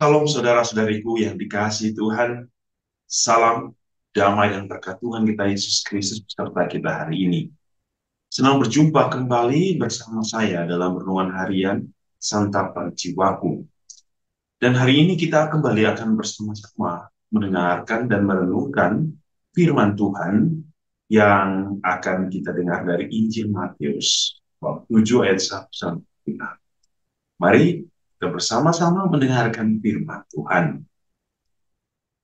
Salam saudara-saudariku yang dikasihi Tuhan, salam damai dan berkat Tuhan kita Yesus Kristus beserta kita hari ini. Senang berjumpa kembali bersama saya dalam renungan harian Santapan Jiwaku. Dan hari ini kita kembali akan bersama-sama mendengarkan dan merenungkan firman Tuhan yang akan kita dengar dari Injil Matius bab 7 ayat 1 sampai 5. Mari kita bersama-sama mendengarkan firman Tuhan.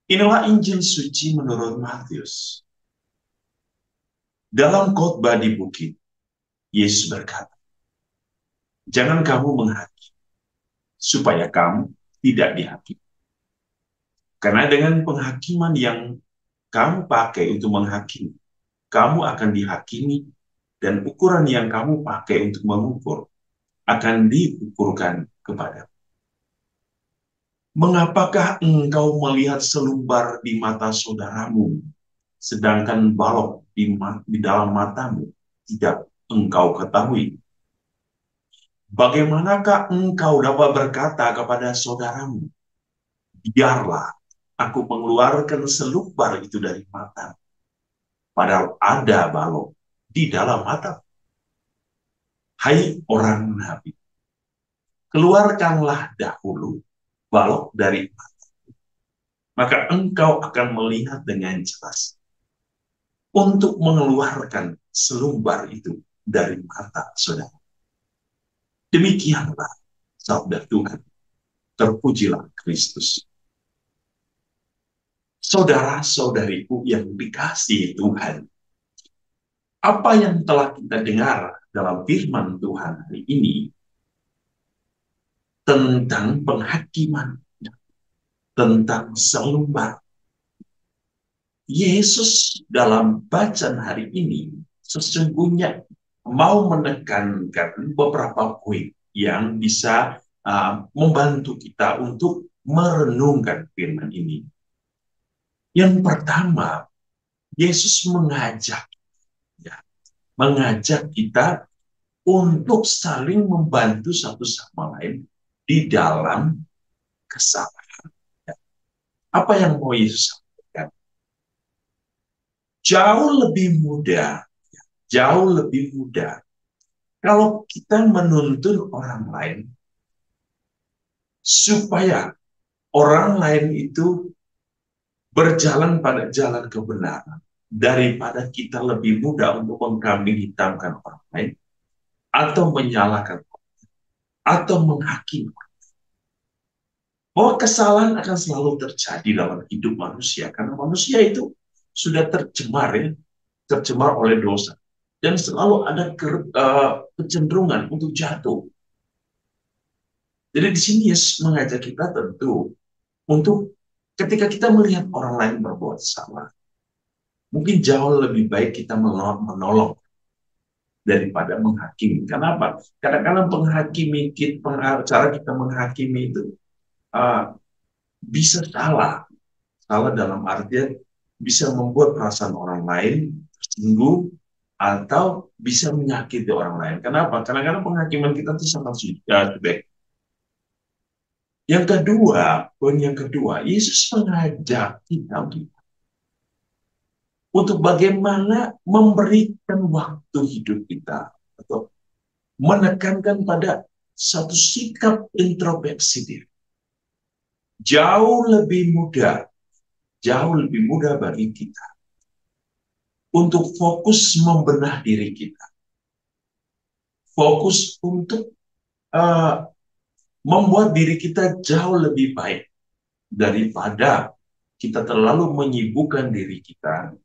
Inilah Injil suci menurut Matius. Dalam khotbah di bukit, Yesus berkata, "Jangan kamu menghakimi, supaya kamu tidak dihakimi. Karena dengan penghakiman yang kamu pakai untuk menghakimi, kamu akan dihakimi, dan ukuran yang kamu pakai untuk mengukur akan diukurkan kepadamu. Mengapakah engkau melihat selumbar di mata saudaramu, sedangkan balok di dalam matamu tidak engkau ketahui? Bagaimanakah engkau dapat berkata kepada saudaramu, biarlah aku mengeluarkan selumbar itu dari mata, padahal ada balok di dalam mata? Hai orang munafik, keluarkanlah dahulu balok dari mata, maka engkau akan melihat dengan jelas untuk mengeluarkan selumbar itu dari mata saudara." Demikianlah sabda Tuhan. Terpujilah Kristus. Saudara-saudariku yang dikasihi Tuhan, apa yang telah kita dengar dalam firman Tuhan hari ini tentang penghakiman, tentang selumbar. Yesus dalam bacaan hari ini sesungguhnya mau menekankan beberapa poin yang bisa membantu kita untuk merenungkan firman ini. Yang pertama, Yesus mengajak kita untuk saling membantu satu sama lain di dalam kesalahan. Apa yang mau Yesus sampaikan? Jauh lebih mudah kalau kita menuntun orang lain supaya orang lain itu berjalan pada jalan kebenaran daripada kita lebih mudah untuk mengkambing hitamkan orang lain atau menyalahkan atau menghakimi. Bahwa kesalahan akan selalu terjadi dalam hidup manusia karena manusia itu sudah tercemar oleh dosa dan selalu ada kecenderungan untuk jatuh. Jadi di sini Yesus mengajak kita tentu untuk ketika kita melihat orang lain berbuat salah, mungkin jauh lebih baik kita menolong daripada menghakimi. Kenapa? Kadang-kadang cara kita menghakimi itu bisa salah dalam artian bisa membuat perasaan orang lain tersinggung atau bisa menyakiti orang lain. Kenapa? Kadang-kadang penghakiman kita itu sangat subjektif. Poin yang kedua, Yesus mengajak kita untuk bagaimana memberikan waktu hidup kita atau menekankan pada satu sikap introspeksi diri. Jauh lebih mudah bagi kita untuk fokus membenah diri kita, fokus untuk membuat diri kita jauh lebih baik daripada kita terlalu menyibukkan diri kita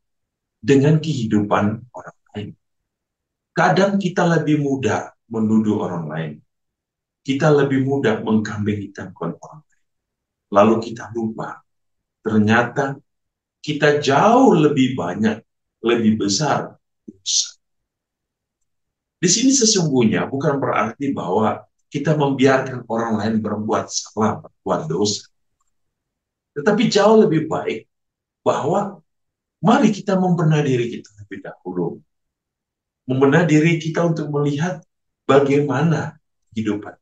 dengan kehidupan orang lain. Kadang kita lebih mudah menuduh orang lain. Kita lebih mudah mengkambing hitamkan orang lain. Lalu kita lupa ternyata kita jauh lebih banyak, lebih besar. Di sini sesungguhnya bukan berarti bahwa kita membiarkan orang lain berbuat salah, berbuat dosa. Tetapi jauh lebih baik bahwa mari kita membenahi diri kita lebih dahulu. Membenahi diri kita untuk melihat bagaimana kehidupan.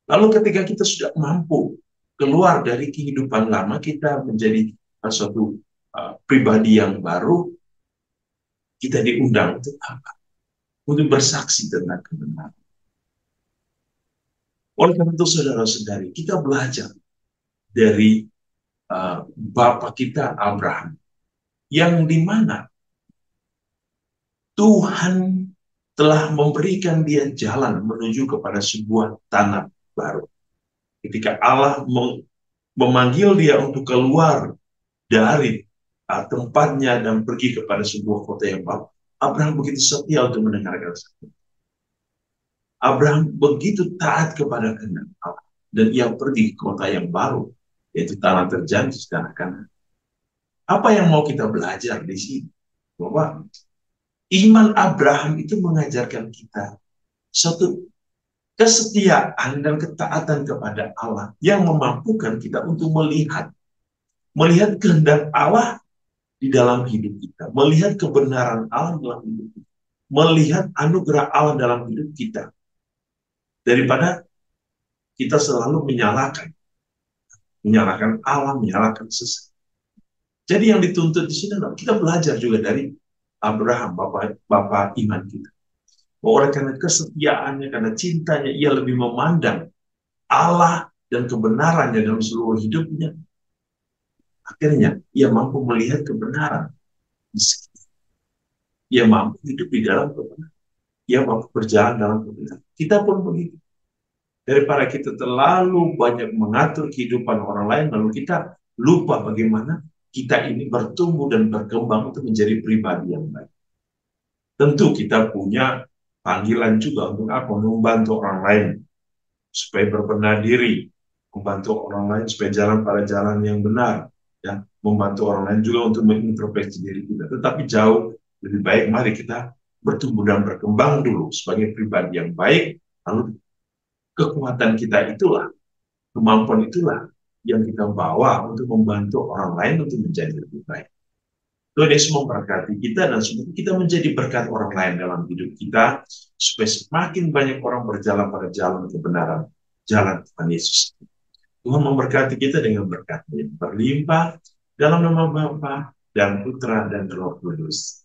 Lalu ketika kita sudah mampu keluar dari kehidupan lama, kita menjadi suatu pribadi yang baru, kita diundang untuk apa? Untuk bersaksi tentang kebenaran. Oleh karena itu, saudara-saudari, kita belajar dari Bapak kita Abraham, yang dimana Tuhan telah memberikan dia jalan menuju kepada sebuah tanah baru. Ketika Allah memanggil dia untuk keluar dari tempatnya dan pergi kepada sebuah kota yang baru, Abraham begitu setia untuk mendengarkan. Abraham begitu taat kepada kehendak Allah, dan ia pergi ke kota yang baru, yaitu tanah terjanji, tanah Kanaan. Apa yang mau kita belajar di sini? Bahwa iman Abraham itu mengajarkan kita satu kesetiaan dan ketaatan kepada Allah yang memampukan kita untuk melihat kehendak Allah di dalam hidup kita, melihat kebenaran Allah dalam hidup kita, melihat anugerah Allah dalam hidup kita, daripada kita selalu menyalahkan Allah, menyalahkan sesat. Jadi yang dituntut di sini adalah kita belajar juga dari Abraham, bapak iman kita. Oleh karena kesetiaannya, karena cintanya, ia lebih memandang Allah dan kebenarannya dalam seluruh hidupnya. Akhirnya ia mampu melihat kebenaran. Ia mampu hidup di dalam kebenaran. Ia mampu berjalan dalam kebenaran. Kita pun begitu. Daripada kita terlalu banyak mengatur kehidupan orang lain, lalu kita lupa bagaimana kita ini bertumbuh dan berkembang untuk menjadi pribadi yang baik. Tentu kita punya panggilan juga untuk apa? Membantu orang lain supaya berbenah diri, membantu orang lain supaya jalan pada jalan yang benar, ya, membantu orang lain juga untuk mengintrospeksi diri kita. Tetapi jauh lebih baik mari kita bertumbuh dan berkembang dulu sebagai pribadi yang baik, lalu kekuatan kita itulah, kemampuan itulah yang kita bawa untuk membantu orang lain untuk menjadi lebih baik. Tuhan Yesus memberkati kita dan semoga kita menjadi berkat orang lain dalam hidup kita, supaya semakin banyak orang berjalan pada jalan kebenaran, jalan Tuhan Yesus. Tuhan memberkati kita dengan berkat yang berlimpah dalam nama Bapa dan Putra dan Roh Kudus.